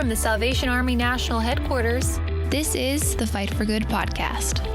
from the Salvation Army National Headquarters, this is the Fight for Good podcast.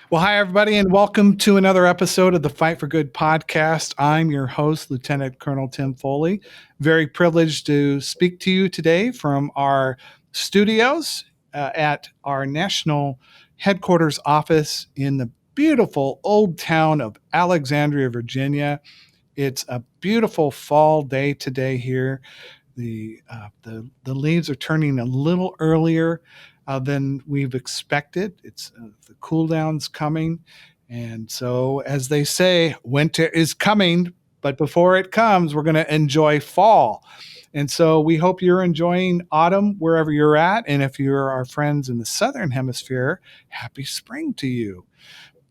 Well, hi, everybody, and welcome to another episode of the Fight for Good podcast. I'm your host, Lieutenant Colonel Tim Foley. Very privileged to speak to you today from our studios at our national headquarters office in the beautiful old town of Alexandria, Virginia. It's a beautiful fall day today here. The leaves are turning a little earlier than we've expected. It's the cool down's coming. And so, as they say, winter is coming, but before it comes, we're going to enjoy fall. And so we hope you're enjoying autumn wherever you're at. And if you're our friends in the Southern Hemisphere, happy spring to you.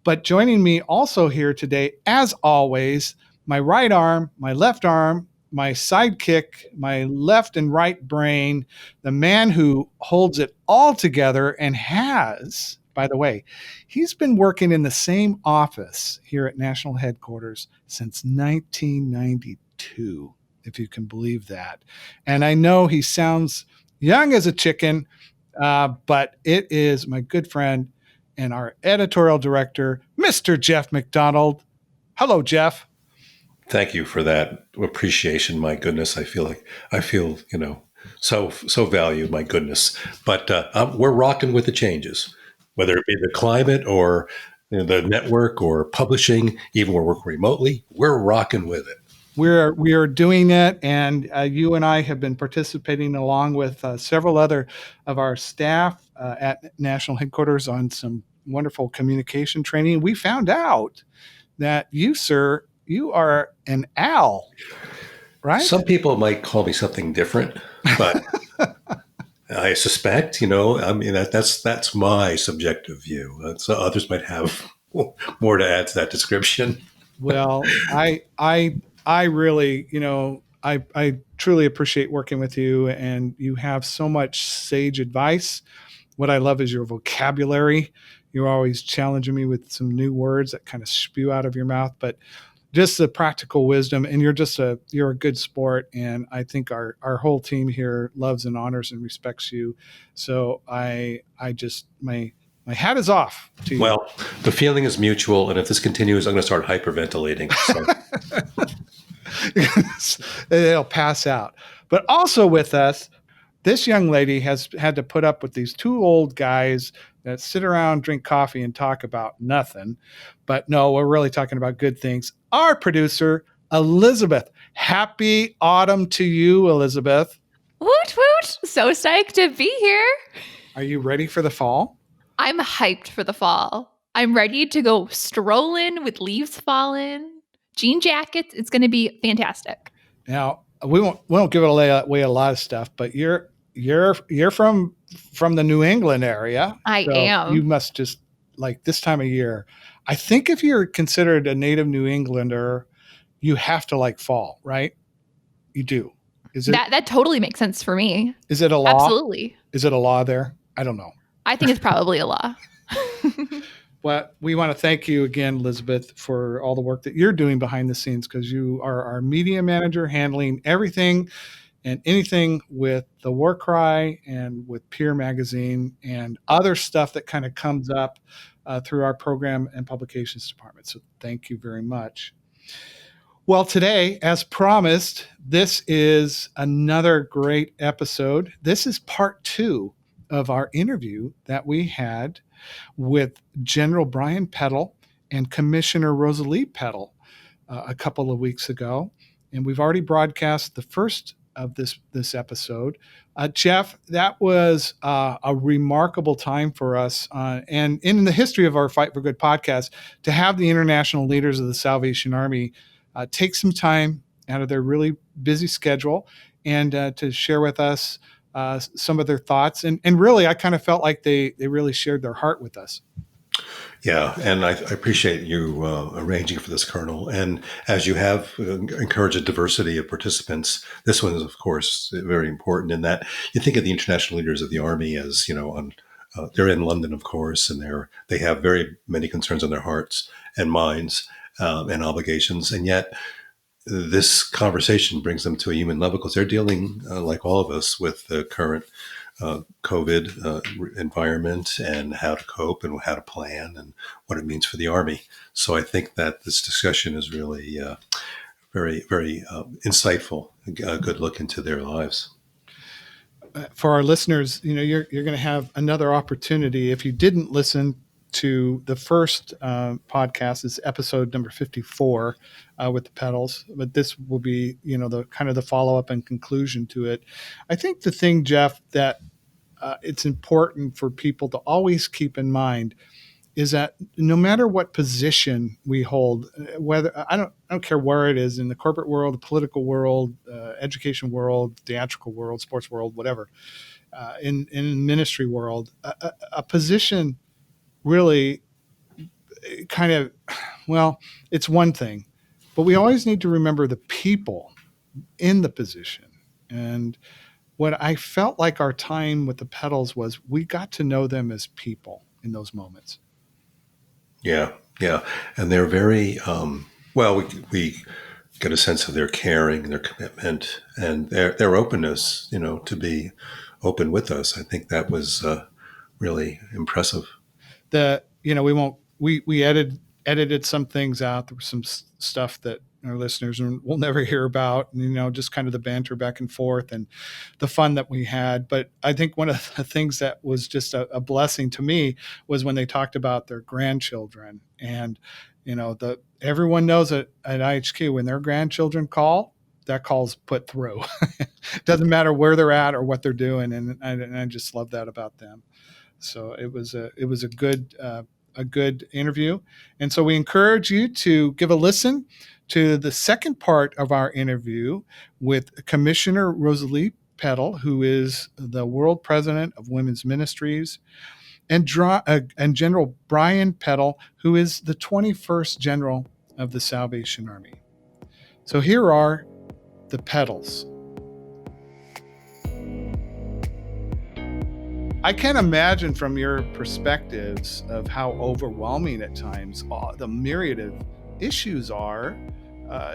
But joining me also here today, as always, my right arm, my left arm, my sidekick, my left and right brain, the man who holds it all together and has, by the way, he's been working in the same office here at National Headquarters since 1992, if you can believe that. And I know he sounds young as a chicken, but it is my good friend and our editorial director, Mr. Jeff McDonald. Hello, Jeff. Thank you for that appreciation. My goodness, I feel, so valued. My goodness, but we're rocking with the changes, whether it be the climate or the network or publishing. Even we're working remotely, we're rocking with it. We are doing it, and you and I have been participating along with several other of our staff at National Headquarters on some wonderful communication training. We found out that you, sir, you are an owl, right? Some people might call me something different, but I suspect, that's my subjective view. So others might have more to add to that description. Well, I really, I truly appreciate working with you, and you have so much sage advice. What I love is your vocabulary. You're always challenging me with some new words that kind of spew out of your mouth, but just the practical wisdom, and you're a good sport, and I think our whole team here loves and honors and respects you. So I just my hat is off to you. Well, the feeling is mutual, and if this continues, I'm going to start hyperventilating. So. It'll pass out. But also with us, this young lady has had to put up with these two old guys that sit around, drink coffee, and talk about nothing. But no, we're really talking about good things. Our producer, Elizabeth. Happy autumn to you, Elizabeth. Woot woot! So psyched to be here. Are you ready for the fall? I'm hyped for the fall. I'm ready to go strolling with leaves falling, jean jackets. It's going to be fantastic. Now, we won't give away a lot of stuff, but you're from the New England area. I am. You must just like this time of year. I think if you're considered a native New Englander, you have to like fall, right? You do. Is it that totally makes sense for me? Is it a law? Absolutely. Is it a law there? I don't know. I think it's probably a law. Well, we want to thank you again, Elizabeth, for all the work that you're doing behind the scenes, because you are our media manager handling everything and anything with the War Cry and with Peer Magazine and other stuff that kind of comes up through our program and publications department. So thank you very much. Well, today, as promised, this is another great episode. This is part 2 of our interview that we had with General Brian Peddle and Commissioner Rosalie Peddle a couple of weeks ago. And we've already broadcast the first of this episode. Jeff, that was a remarkable time for us and in the history of our Fight for Good podcast to have the international leaders of the Salvation Army take some time out of their really busy schedule and to share with us some of their thoughts. And really, I kind of felt like they really shared their heart with us. Yeah, and I appreciate you arranging for this, Colonel. And as you have encouraged a diversity of participants, this one is, of course, very important in that you think of the international leaders of the Army as, on they're in London, of course, and they have very many concerns on their hearts and minds and obligations, and yet this conversation brings them to a human level because they're dealing, like all of us, with the current COVID environment and how to cope and how to plan and what it means for the Army. So I think that this discussion is really very, very insightful, a good look into their lives. For our listeners, you're going to have another opportunity. If you didn't listen to the first podcast, is episode number 54 with the Peddles, but this will be, the kind of the follow up and conclusion to it. I think the thing, Jeff, that it's important for people to always keep in mind is that no matter what position we hold, whether I don't care where it is, in the corporate world, the political world, education world, theatrical world, sports world, whatever, in ministry world, a position really kind of, well, it's one thing, but we always need to remember the people in the position. And what I felt like our time with the Peddles was we got to know them as people in those moments. Yeah. And they're very, we get a sense of their caring, their commitment, and their openness, to be open with us. I think that was really impressive. We edited some things out. There was some stuff that our listeners will never hear about, just kind of the banter back and forth and the fun that we had. But I think one of the things that was just a blessing to me was when they talked about their grandchildren. And, everyone knows at IHQ, when their grandchildren call, that call's put through. Doesn't matter where they're at or what they're doing. And I just love that about them. So it was a good interview. And so we encourage you to give a listen to the second part of our interview with Commissioner Rosalie Peddle, who is the World President of Women's Ministries, and General Brian Peddle, who is the 21st General of the Salvation Army. So here are the Peddles. I can't imagine from your perspectives of how overwhelming at times the myriad of issues are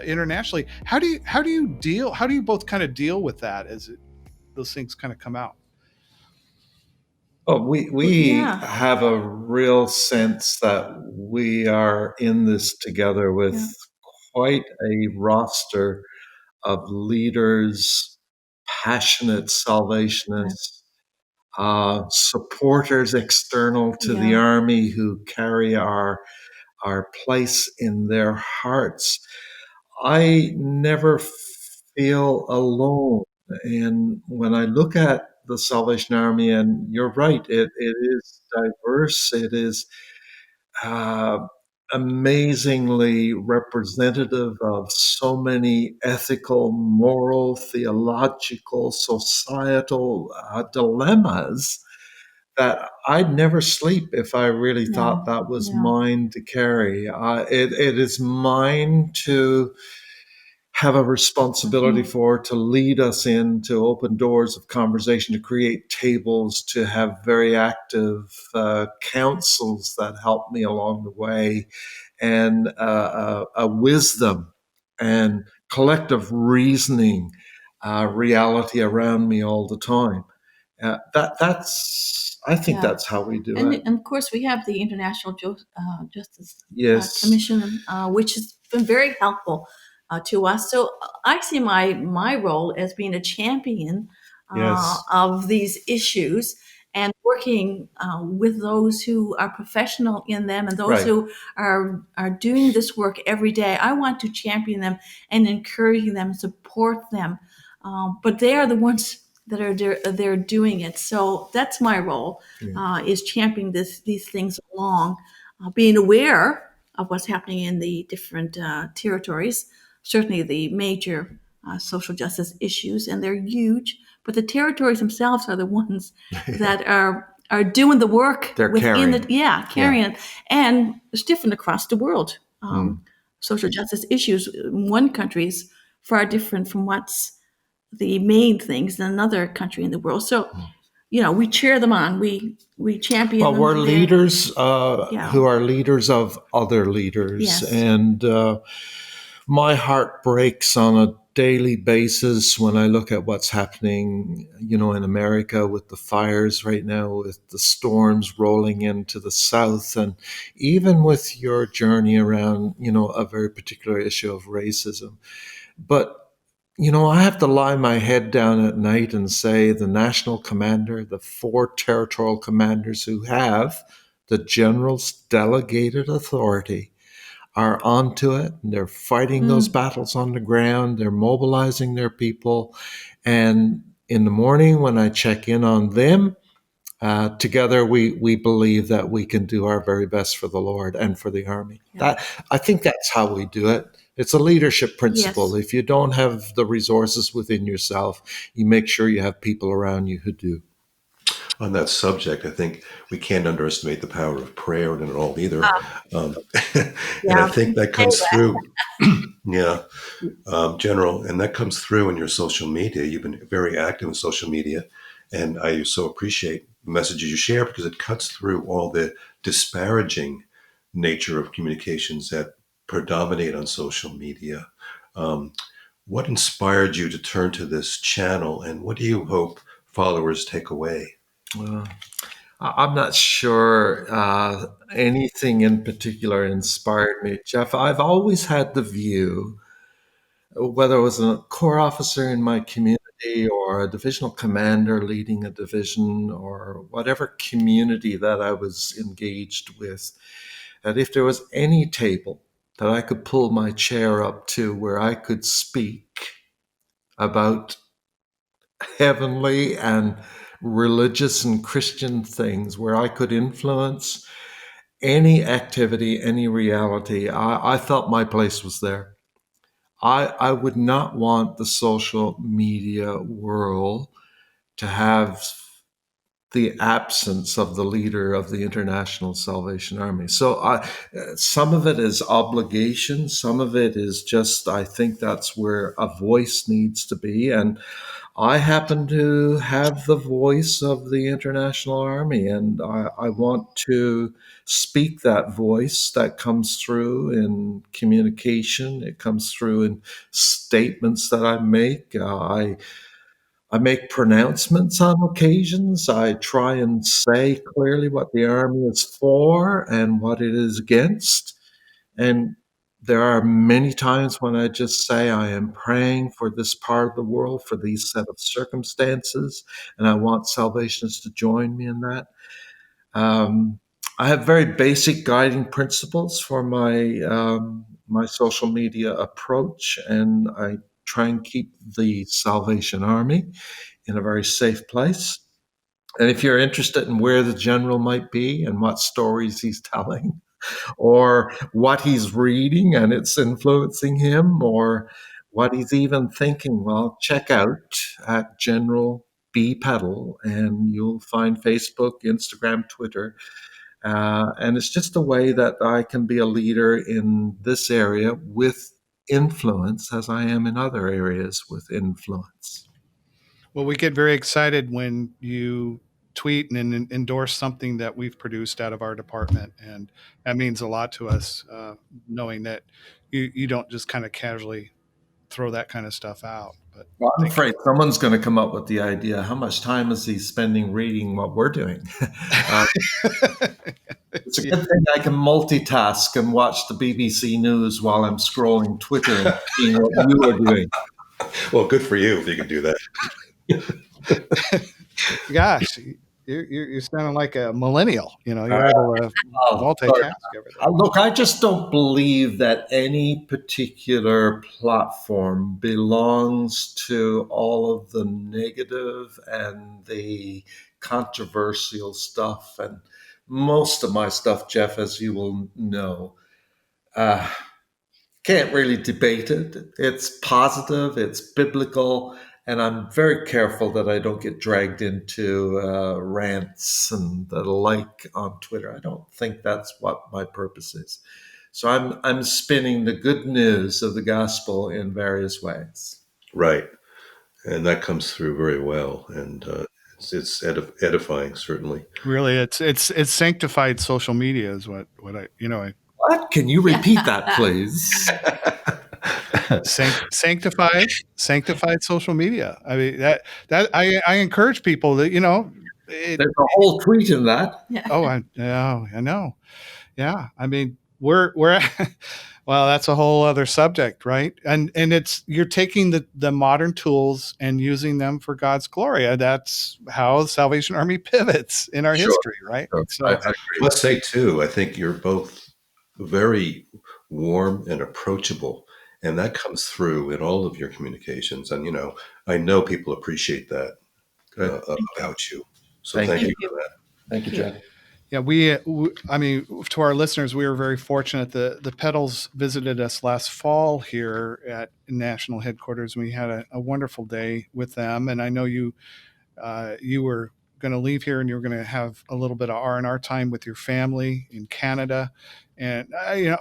internationally. How do you both kind of deal with that as those things kind of come out? Oh, we have a real sense that we are in this together with quite a roster of leaders, passionate salvationists, supporters external to the Army who carry our place in their hearts. I never feel alone. And when I look at the Salvation Army, and you're right, it is diverse. It is amazingly representative of so many ethical, moral, theological, societal dilemmas that I'd never sleep if I really thought that was mine to carry. It is mine to have a responsibility for, to lead us in, to open doors of conversation, to create tables, to have very active counsels that help me along the way, and a wisdom and collective reasoning reality around me all the time. I think that's how we do it. And of course, we have the International Justice Commission, which has been very helpful to us. So I see my role as being a champion of these issues and working with those who are professional in them and those who are doing this work every day. I want to champion them and encourage them, support them. But they are the ones that they're doing it. So that's my role, is championing these things along, being aware of what's happening in the different territories, certainly the major social justice issues, and they're huge, but the territories themselves are the ones that are doing the work. They're carrying it. And it's different across the world. Social justice issues in one country is far different from what's the main things in another country in the world. So we cheer them on. We champion Well, them. we're leaders who are leaders of other leaders. Yes. And my heart breaks on a daily basis when I look at what's happening, in America with the fires right now, with the storms rolling into the south, and even with your journey around, a very particular issue of racism. But I have to lie my head down at night and say the national commander, the 4 territorial commanders who have the general's delegated authority are onto it. And they're fighting those battles on the ground. They're mobilizing their people. And in the morning when I check in on them, together we believe that we can do our very best for the Lord and for the Army. Yeah. I think that's how we do it. It's a leadership principle. Yes. If you don't have the resources within yourself, you make sure you have people around you who do. On that subject, I think we can't underestimate the power of prayer in it all either. And I think that comes through, General, and that comes through in your social media. You've been very active in social media, and I so appreciate the messages you share because it cuts through all the disparaging nature of communications that predominate on social media. What inspired you to turn to this channel, and what do you hope followers take away? I'm not sure anything in particular inspired me, Jeff. I've always had the view, whether it was a corps officer in my community or a divisional commander leading a division or whatever community that I was engaged with, that if there was any table that I could pull my chair up to where I could speak about heavenly and religious and Christian things, where I could influence any activity, any reality, I felt my place was there. I would not want the social media world to have the absence of the leader of the International Salvation Army. So some of it is obligation. Some of it is just, I think that's where a voice needs to be. And I happen to have the voice of the International Army, and I want to speak that voice. That comes through in communication. It comes through in statements that I make. I make pronouncements on occasions. I try and say clearly what the Army is for and what it is against. And there are many times when I just say, I am praying for this part of the world, for these set of circumstances, and I want salvationists to join me in that. I have very basic guiding principles for my social media approach, and I try and keep the Salvation Army in a very safe place. And if you're interested in where the general might be and what stories he's telling, or what he's reading and it's influencing him, or what he's even thinking, well, check out at General B. Peddle, and you'll find Facebook, Instagram, Twitter. And it's just a way that I can be a leader in this area with influence, as I am in other areas with influence. Well, we get very excited when you tweet and endorse something that we've produced out of our department. And that means a lot to us, knowing that you don't just kind of casually throw that kind of stuff out. But well, I'm afraid someone's going to come up with the idea, how much time is he spending reading what we're doing? It's a good thing I can multitask and watch the BBC News while I'm scrolling Twitter and seeing what you are doing. Well, good for you if you can do that. Gosh, you're sounding like a millennial. You're able to multitask everything. Look, I just don't believe that any particular platform belongs to all of the negative and the controversial stuff. And most of my stuff, Jeff, as you will know, can't really debate it. It's positive, it's biblical, and I'm very careful that I don't get dragged into rants and the like on Twitter. I don't think that's what my purpose is. So I'm spinning the good news of the gospel in various ways. Right. And that comes through very well. And It's edifying, certainly. Really, it's sanctified social media is what I What? Can you repeat that, please? sanctified social media. I mean that I encourage people that There's a whole tweet in that. Yeah. Oh, I know. Yeah, I mean we're well, that's a whole other subject, right? And you're taking the modern tools and using them for God's glory. That's how the Salvation Army pivots in our history, right? Sure. So I must say too, I think you're both very warm and approachable, and that comes through in all of your communications. And I know people appreciate that about you. So thank you for that. Thank you, Jack. yeah, I mean, to our listeners, we were very fortunate. The Peddles visited us last fall here at national headquarters. We had a wonderful day with them, and I know you were going to leave here and you were going to have a little bit of R&R time with your family in Canada. And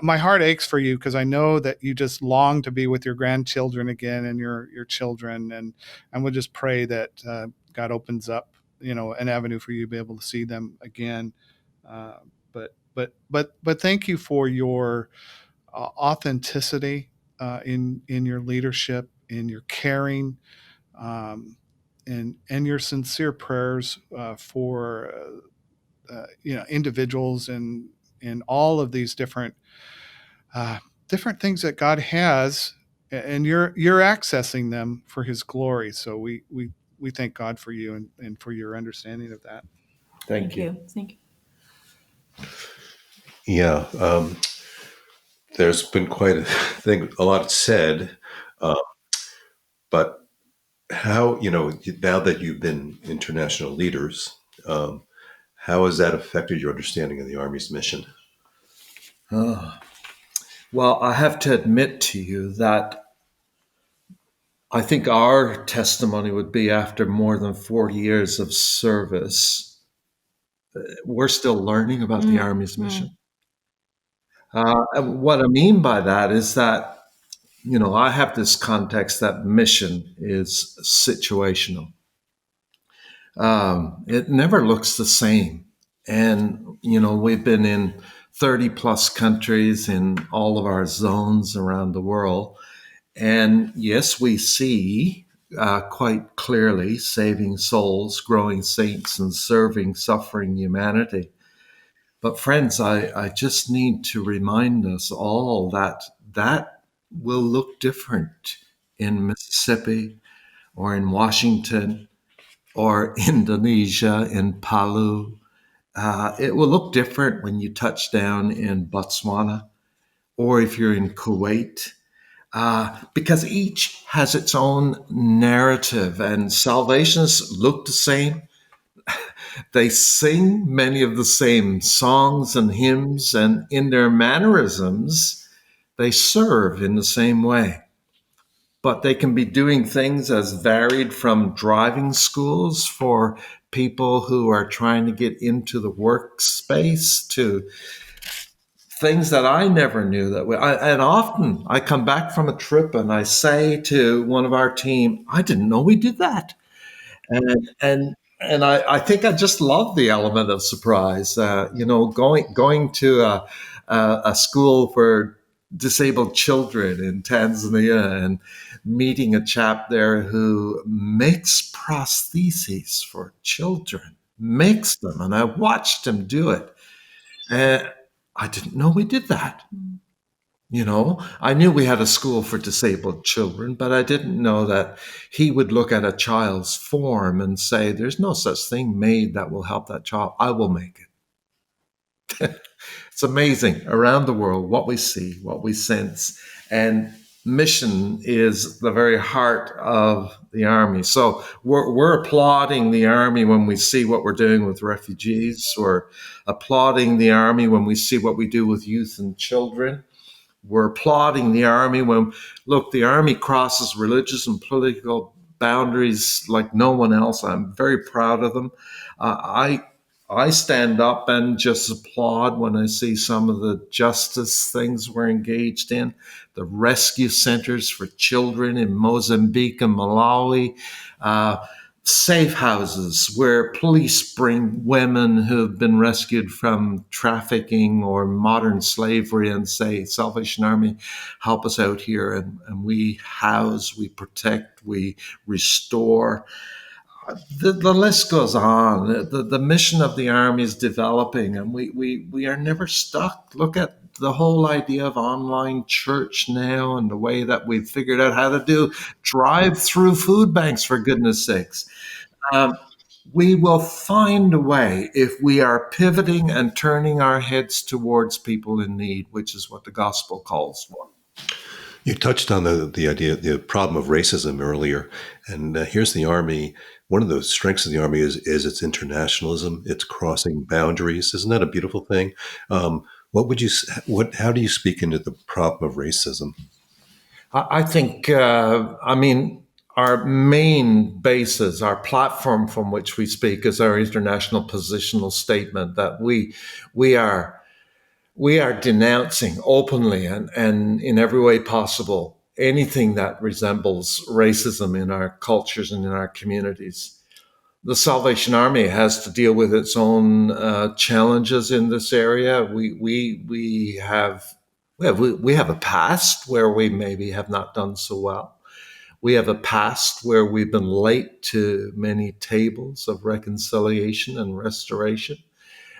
my heart aches for you because I know that you just long to be with your grandchildren again and your children. And we'll just pray that God opens up, an avenue for you to be able to see them again. But thank you for your authenticity in your leadership, in your caring, and your sincere prayers for individuals and all of these different things that God has, and you're accessing them for His glory. So we thank God for you and for your understanding of that. Thank you. Thank you. Yeah, there's been quite a lot said, but how now that you've been international leaders, how has that affected your understanding of the Army's mission? Well, I have to admit to you that I think our testimony would be after more than 40 years of service, we're still learning about the Army's mission. And what I mean by that is that, I have this context that mission is situational. It never looks the same. And, we've been in 30 plus countries in all of our zones around the world. And yes, we see quite clearly saving souls, growing saints, and serving suffering humanity. But friends, I just need to remind us all that will look different in Mississippi or in Washington or Indonesia, in Palu. It will look different when you touch down in Botswana or if you're in Kuwait. Because each has its own narrative, and salvationists look the same. They sing many of the same songs and hymns, and in their mannerisms, they serve in the same way. But they can be doing things as varied from driving schools for people who are trying to get into the workspace to things that I never knew that and often I come back from a trip and I say to one of our team, I didn't know we did that. And I think I just love the element of surprise. Going to a school for disabled children in Tanzania and meeting a chap there who makes prostheses for children, makes them, and I watched him do it. And I didn't know we did that. I knew we had a school for disabled children, but I didn't know that he would look at a child's form and say, there's no such thing made that will help that child. I will make it. It's amazing around the world what we see, what we sense. And mission is the very heart of the Army. So we're applauding the Army when we see what we're doing with refugees. We're applauding the Army when we see what we do with youth and children. We're applauding the Army when, look, the Army crosses religious and political boundaries like no one else. I'm very proud of them. I stand up and just applaud when I see some of the justice things we're engaged in, the rescue centers for children in Mozambique and Malawi, safe houses where police bring women who've been rescued from trafficking or modern slavery and say, Salvation Army, help us out here. And we house, we protect, we restore. The list goes on. The mission of the Army is developing, and we are never stuck. Look at the whole idea of online church now and the way that we've figured out how to do drive-through food banks, for goodness sakes. We will find a way if we are pivoting and turning our heads towards people in need, which is what the gospel calls for. You touched on the idea, the problem of racism earlier, and here's the Army. One of the strengths of the Army is its internationalism. It's crossing boundaries. Isn't that a beautiful thing? How do you speak into the problem of racism? I think, our main basis, our platform from which we speak, is our international positional statement that we are denouncing openly and in every way possible anything that resembles racism in our cultures and in our communities. The Salvation Army has to deal with its own challenges in this area. We have a past where we maybe have not done so well. We have a past where we've been late to many tables of reconciliation and restoration.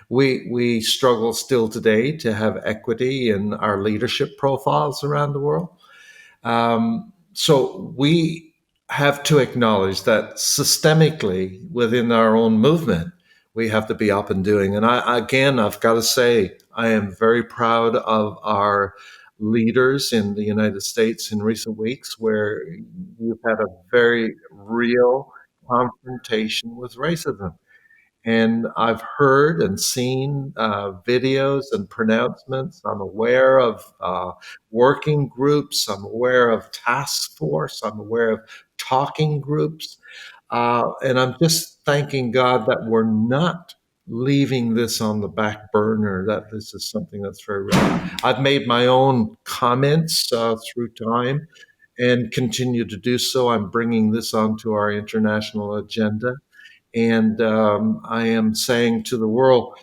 We struggle still today to have equity in our leadership profiles around the world. So we have to acknowledge that systemically within our own movement, we have to be up and doing. And I've got to say, I am very proud of our leaders in the United States in recent weeks, where you've had a very real confrontation with racism. And I've heard and seen videos and pronouncements. I'm aware of working groups. I'm aware of task force. I'm aware of talking groups. And I'm just thanking God that we're not leaving this on the back burner, that this is something that's very real. I've made my own comments through time and continue to do so. I'm bringing this onto our international agenda. And I am saying to the world,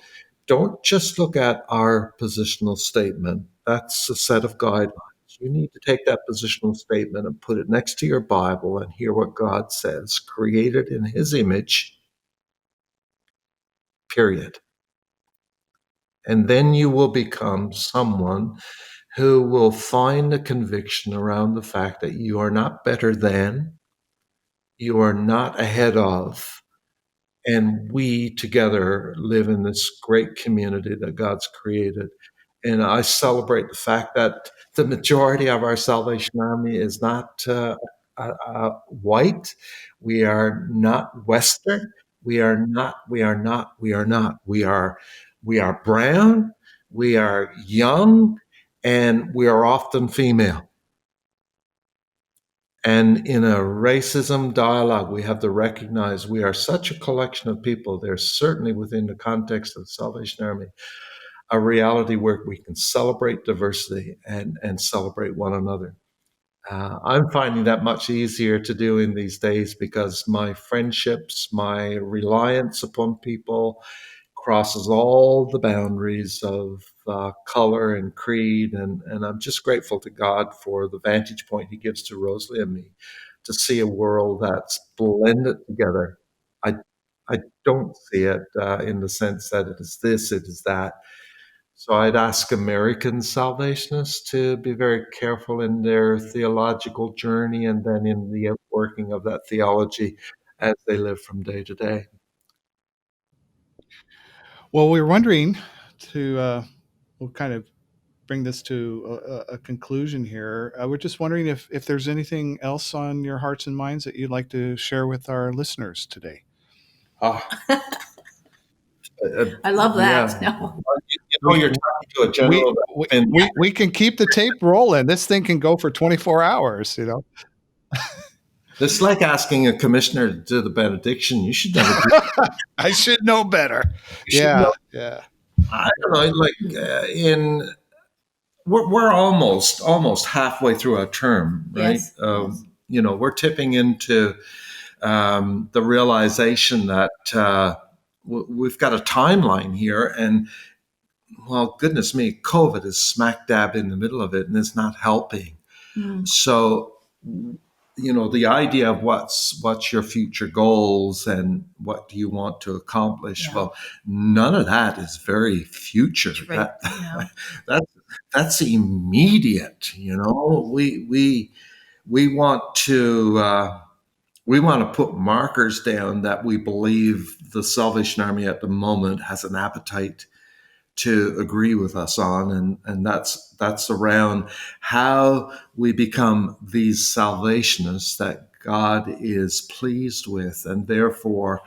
don't just look at our positional statement. That's a set of guidelines. You need to take that positional statement and put it next to your Bible and hear what God says, created in His image, period. And then you will become someone who will find a conviction around the fact that you are not better than, you are not ahead of, and we together live in this great community that God's created. And I celebrate the fact that the majority of our Salvation Army is not white. We are not Western. We are not. We are brown. We are young, and we are often female. And in a racism dialogue, we have to recognize we are such a collection of people. There's certainly within the context of the Salvation Army a reality where we can celebrate diversity and celebrate one another. I'm finding that much easier to do in these days because my friendships, my reliance upon people crosses all the boundaries of color and creed. And I'm just grateful to God for the vantage point He gives to Rosalie and me to see a world that's blended together. I don't see it in the sense that it is this, it is that. So I'd ask American Salvationists to be very careful in their theological journey and then in the outworking of that theology as they live from day to day. Well, we were wondering we'll kind of bring this to a conclusion here. We're just wondering if there's anything else on your hearts and minds that you'd like to share with our listeners today. I love that. Yeah. No. You're talking to a general. We can keep the tape rolling. This thing can go for 24 hours, It's like asking a commissioner to do the benediction. You should never do that. I should know better. Yeah. I don't know. We're almost halfway through our term, right? Yes. We're tipping into the realization that we've got a timeline here, and well, goodness me, COVID is smack dab in the middle of it, and it's not helping. So, the idea of what's your future goals and what do you want to accomplish? Well, none of that is very future. Right. That's immediate. We want to put markers down that we believe the Salvation Army at the moment has an appetite to agree with us on, and that's around how we become these salvationists that God is pleased with, and therefore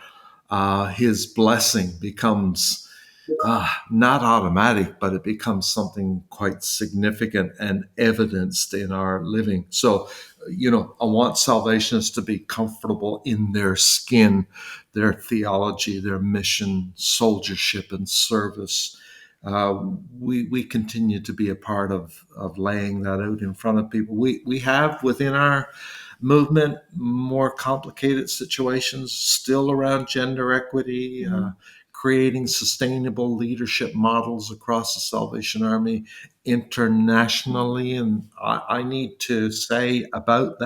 His blessing becomes not automatic, but it becomes something quite significant and evidenced in our living. So, I want salvationists to be comfortable in their skin, their theology, their mission, soldiership, and service. We continue to be a part of laying that out in front of people. We have within our movement more complicated situations still around gender equity, creating sustainable leadership models across the Salvation Army internationally. And I need to say about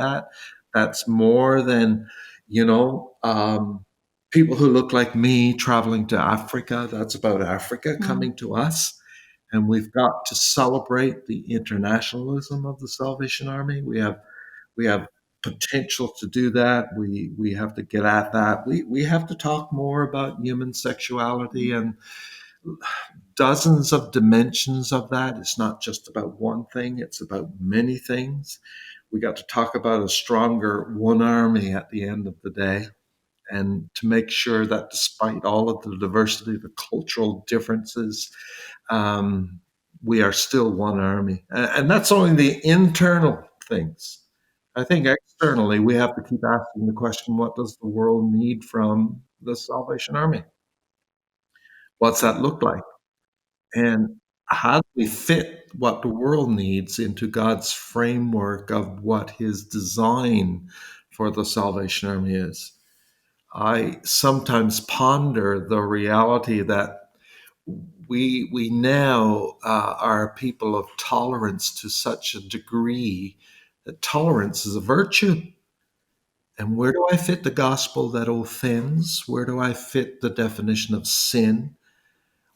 that's more than, people who look like me traveling to Africa. That's about Africa coming to us. And we've got to celebrate the internationalism of the Salvation Army. We have potential to do that. We have to get at that. We have to talk more about human sexuality and dozens of dimensions of that. It's not just about one thing, it's about many things. We got to talk about a stronger one army at the end of the day, and to make sure that despite all of the diversity, the cultural differences, we are still one army. And that's only the internal things. I think externally, we have to keep asking the question, what does the world need from the Salvation Army? What's that look like? And how do we fit what the world needs into God's framework of what His design for the Salvation Army is? I sometimes ponder the reality that we now are people of tolerance to such a degree that tolerance is a virtue. And where do I fit the gospel that offends? Where do I fit the definition of sin?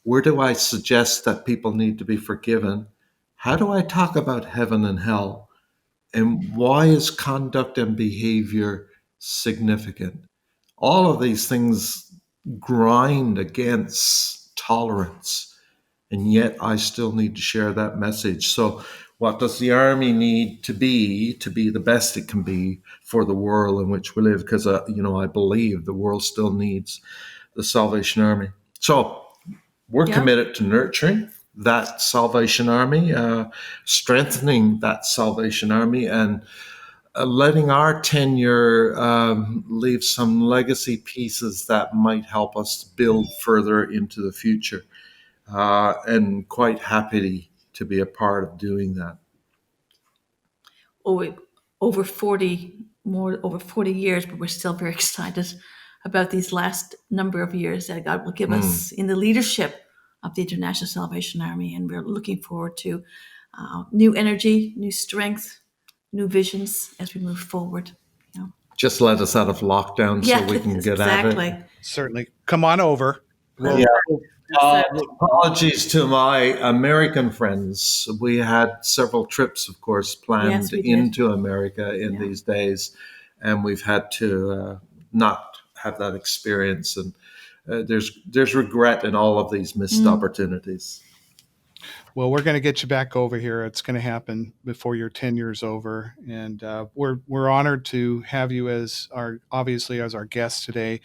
Where do I suggest that people need to be forgiven? How do I talk about heaven and hell? And why is conduct and behavior significant? All of these things grind against tolerance, and yet I still need to share that message. So what does the army need to be the best it can be for the world in which we live? Because, I believe the world still needs the Salvation Army. So we're committed to nurturing that Salvation Army, strengthening that Salvation Army, and letting our tenure leave some legacy pieces that might help us build further into the future. And quite happy to be a part of doing that. Over 40 years, but we're still very excited about these last number of years that God will give us in the leadership of the International Salvation Army. And we're looking forward to new energy, new strength, new visions as we move forward. Just let us out of lockdown so we can get at it. Certainly. Come on over. Apologies to my American friends. We had several trips, of course, planned into America in these days, and we've had to not have that experience. And there's regret in all of these missed opportunities. Well, we're going to get you back over here. It's going to happen before your tenure's over, and we're honored to have you as our guest today.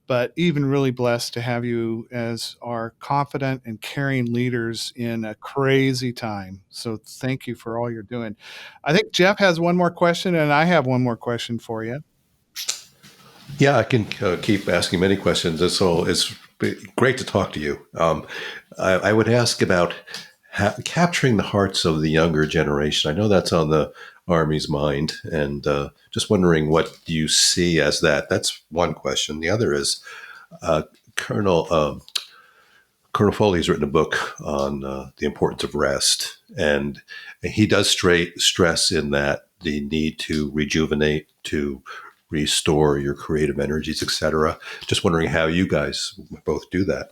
But even really blessed to have you as our confident and caring leaders in a crazy time. So thank you for all you're doing. I think Jeff has one more question, and I have one more question for you. Yeah, I can keep asking many questions. So it's great to talk to you. I would ask about capturing the hearts of the younger generation. I know that's on the Army's mind, and just wondering what you see as that. That's one question. The other is Colonel Foley's written a book on the importance of rest, and he does stress in that the need to rejuvenate, to restore your creative energies, etc. Just wondering how you guys both do that.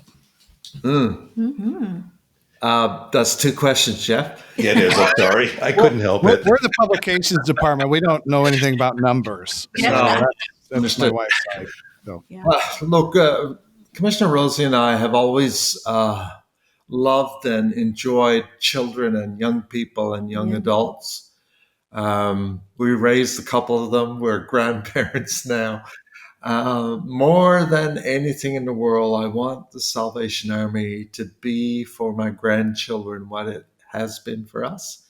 That's two questions, Jeff. Yeah, it is. I'm sorry. I couldn't help it. We're the publications department. We don't know anything about numbers. So that's my wife's side. So. Yeah. Look, Commissioner Rosie and I have always loved and enjoyed children and young people and young adults. We raised a couple of them. We're grandparents now. More than anything in the world, I want the Salvation Army to be for my grandchildren what it has been for us.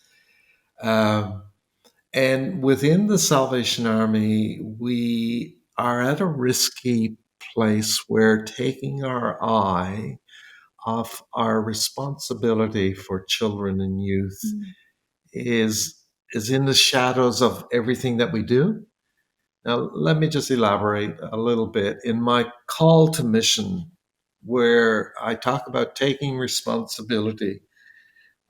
And within the Salvation Army, we are at a risky place where taking our eye off our responsibility for children and youth is in the shadows of everything that we do. Now, let me just elaborate a little bit. In my call to mission, where I talk about taking responsibility,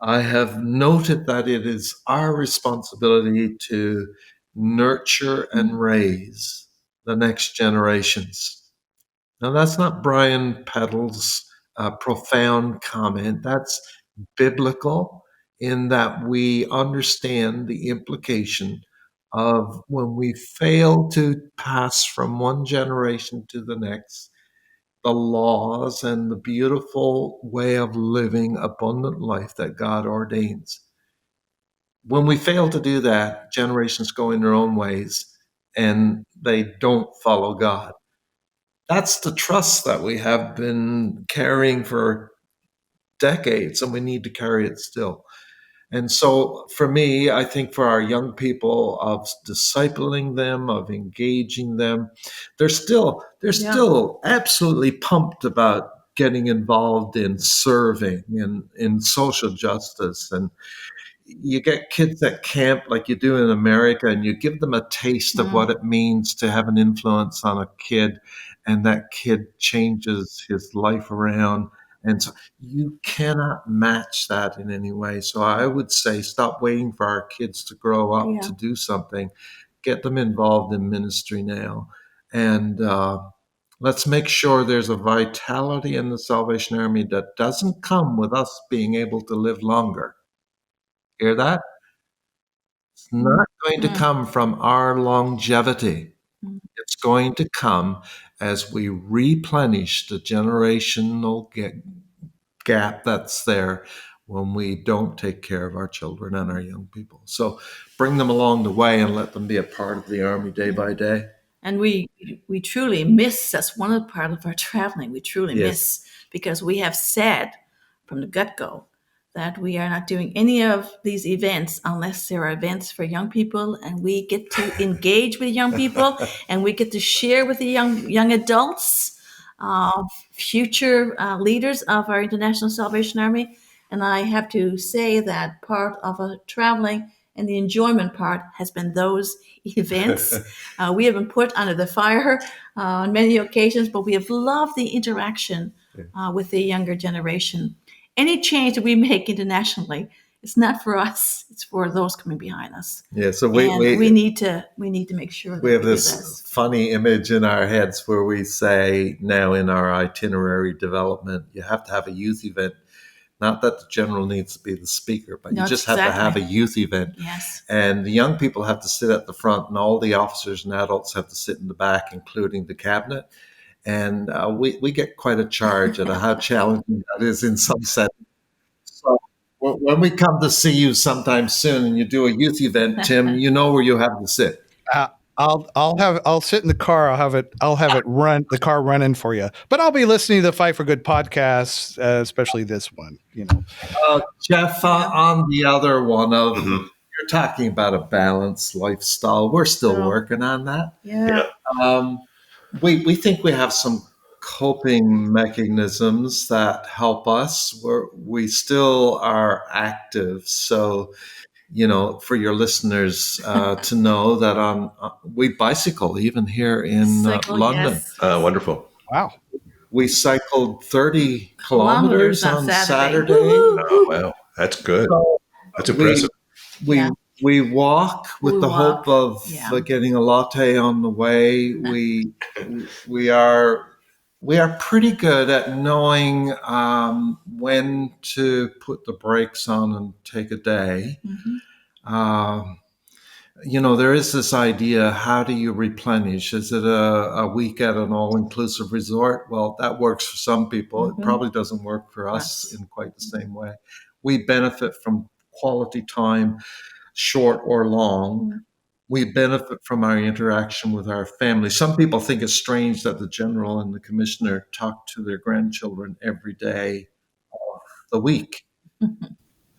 I have noted that it is our responsibility to nurture and raise the next generations. Now, that's not Brian Peddle's profound comment. That's biblical in that we understand the implication of when we fail to pass from one generation to the next, the laws and the beautiful way of living abundant life that God ordains. When we fail to do that, generations go in their own ways and they don't follow God. That's the trust that we have been carrying for decades, and we need to carry it still. And so for me, I think for our young people, of discipling them, of engaging them, they're still absolutely pumped about getting involved in serving, in social justice. And you get kids at camp like you do in America, and you give them a taste of what it means to have an influence on a kid, and that kid changes his life around. And so you cannot match that in any way. So I would say stop waiting for our kids to grow up to do something. Get them involved in ministry now. And let's make sure there's a vitality in the Salvation Army that doesn't come with us being able to live longer. Hear that? It's not going to come from our longevity. It's going to come as we replenish the generational gap that's there when we don't take care of our children and our young people. So bring them along the way and let them be a part of the Army day by day. And we truly miss, that's one of the part of our traveling, we truly miss, because we have said from the get-go that we are not doing any of these events unless there are events for young people, and we get to engage with young people, and we get to share with the young adults, future leaders of our International Salvation Army. And I have to say that part of traveling and the enjoyment part has been those events. We have been put under the fire on many occasions, but we have loved the interaction with the younger generation. Any change that we make internationally, it's not for us; it's for those coming behind us. Yeah, so we need to make sure that we have this funny image in our heads where we say now in our itinerary development, you have to have a youth event. Not that the general needs to be the speaker, but you just have to have a youth event. Yes. And the young people have to sit at the front, and all the officers and adults have to sit in the back, including the cabinet. And we get quite a charge at how challenging that is in some settings. So when we come to see you sometime soon and you do a youth event, Tim, you know where you have to sit. I'll sit in the car. I'll have it run the car running for you. But I'll be listening to the Fight for Good podcast, especially this one. You know, Jeff, on the other one of you're talking about a balanced lifestyle. We're still working on that. Yeah. We think we have some coping mechanisms that help us. We still are active. So, for your listeners to know that we bicycle even here in London. Yes. Wonderful. Wow. We cycled 30 kilometers on Saturday. Oh, wow. That's good. That's impressive. We walk with the hope of getting a latte on the way. We are pretty good at knowing when to put the brakes on and take a day. There is this idea, how do you replenish? Is it a week at an all-inclusive resort? Well, that works for some people. It probably doesn't work for us in quite the same way. We benefit from quality time, short or long. We benefit from our interaction with our family. Some people think it's strange that the general and the commissioner talk to their grandchildren every day of the week.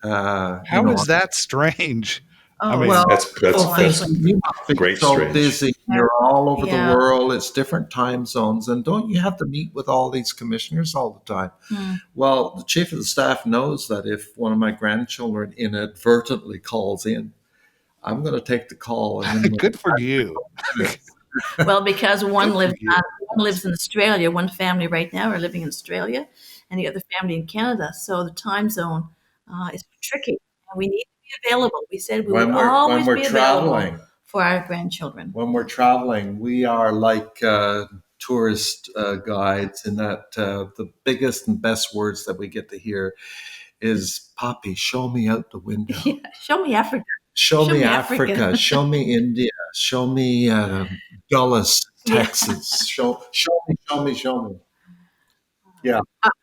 How is that strange? That's you must be great so strange. busy. You're all over the world. It's different time zones. And don't you have to meet with all these commissioners all the time? Well, the chief of the staff knows that if one of my grandchildren inadvertently calls in, I'm going to take the call. And good for you. Well, because one lives in Australia. One family right now are living in Australia, and the other family in Canada. So the time zone is tricky. And we need to be available. We said we would always be available for our grandchildren. When we're traveling, we are like tourist guides in that the biggest and best words that we get to hear is, Poppy, show me out the window. Yeah, show me Africa. Show me Africa. Show me India. Show me Dulles, Texas. Show me. Yeah.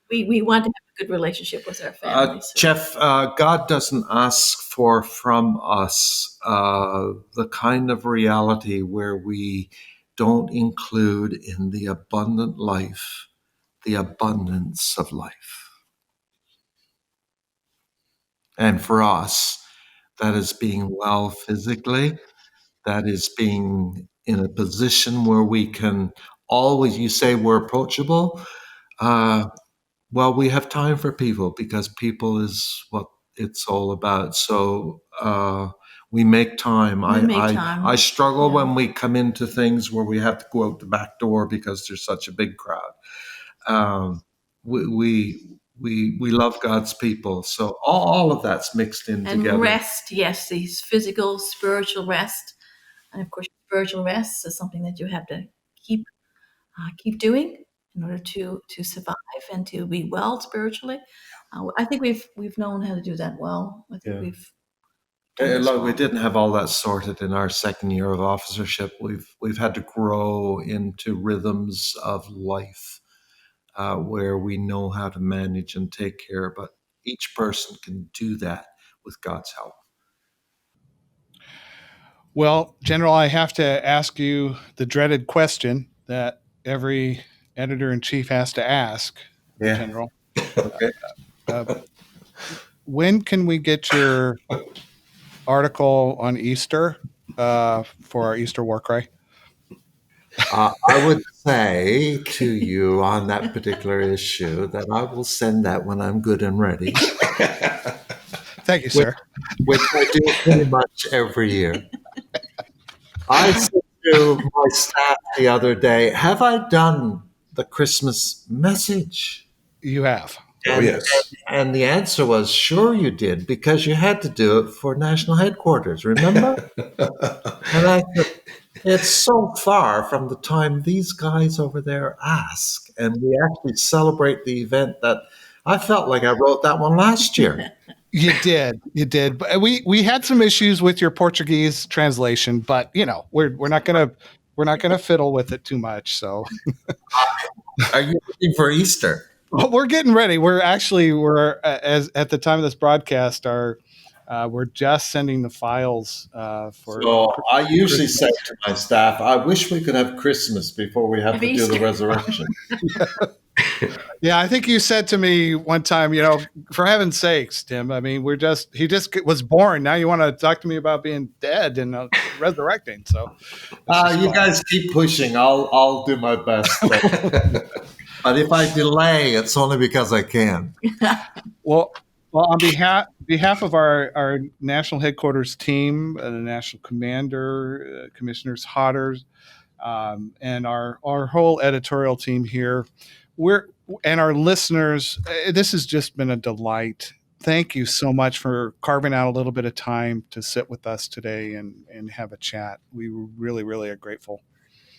We want to have a good relationship with our families. Jeff, God doesn't ask from us the kind of reality where we don't include in the abundant life the abundance of life. And for us, that is being well physically, that is being in a position where we can always, you say we're approachable. Well, we have time for people because people is what it's all about. So we make time. I struggle when we come into things where we have to go out the back door because there's such a big crowd. We love God's people. So all of that's mixed in together. And rest, yes, these physical, spiritual rest. And of course, spiritual rest is something that you have to keep doing in order to survive and to be well spiritually. I think we've known how to do that well. I think we've we didn't have all that sorted in our second year of officership. We've had to grow into rhythms of life where we know how to manage and take care, but each person can do that with God's help. Well, General, I have to ask you the dreaded question that every editor-in-chief has to ask, General. Okay. When can we get your article on Easter for our Easter War Cry? I would say to you on that particular issue that I will send that when I'm good and ready. Thank you, sir. Which I do pretty much every year. I said to my staff the other day, have I done the Christmas message? You have. Yes. And the answer was, sure you did, because you had to do it for national headquarters, remember? And I said, it's so far from the time these guys over there ask, and we actually celebrate the event that I felt like I wrote that one last year. You did. But we had some issues with your Portuguese translation, but we're not gonna fiddle with it too much. So, are you looking for Easter? Well, we're getting ready. We're as at the time of this broadcast, we're just sending the files for. So I usually say to my staff, I wish we could have Christmas before we have to do the resurrection. Yeah, I think you said to me one time, for heaven's sakes, Tim, I mean, he just was born. Now you want to talk to me about being dead and resurrecting. So you guys keep pushing. I'll do my best. But if I delay, it's only because I can. Well, on behalf of our national headquarters team, the national commander, Commissioners Hodder, and our whole editorial team here, and our listeners, this has just been a delight. Thank you so much for carving out a little bit of time to sit with us today and have a chat. We really are grateful.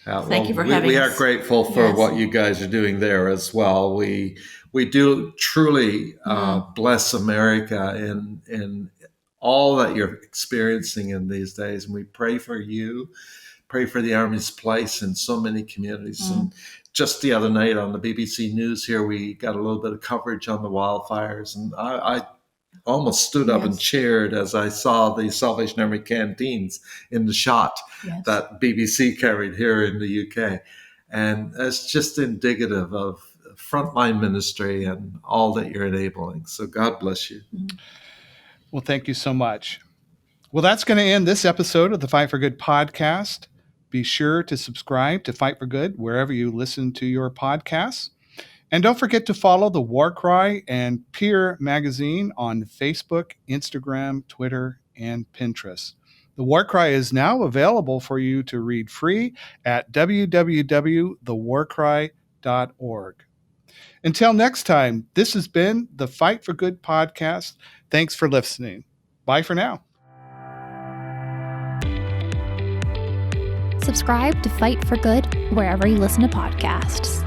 Thank you for having us. We are grateful for what you guys are doing there as well. We do truly bless America in all that you're experiencing in these days, and we pray for you. Pray for the Army's place in so many communities. And just the other night on the BBC News here, we got a little bit of coverage on the wildfires, and I almost stood up and cheered as I saw the Salvation Army canteens in the shot that BBC carried here in the UK. And that's just indicative of frontline ministry and all that you're enabling. So God bless you. Well, thank you so much. Well, that's going to end this episode of the Fight for Good podcast. Be sure to subscribe to Fight for Good wherever you listen to your podcasts. And don't forget to follow the War Cry and Peer magazine on Facebook, Instagram, Twitter, and Pinterest. The War Cry is now available for you to read free at www.thewarcry.org. Until next time, this has been the Fight for Good podcast. Thanks for listening. Bye for now. Subscribe to Fight for Good wherever you listen to podcasts.